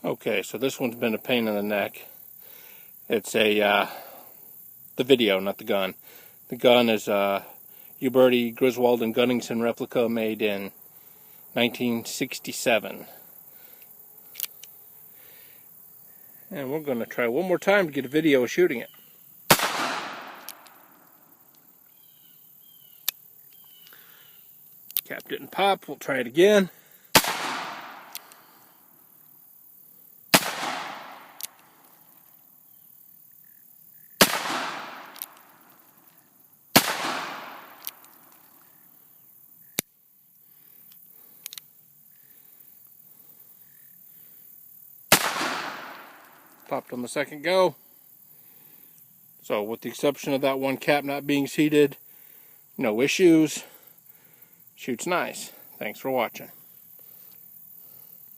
Okay, so this one's been a pain in the neck. It's the video, not the gun. The gun is a Uberti Griswold and Gunnison replica made in 1967. And we're going to try one more time to get a video of shooting it. Cap didn't pop, we'll try it again. Popped on the second go. So with the exception of that one cap not being seated, no issues. Shoots nice. Thanks for watching.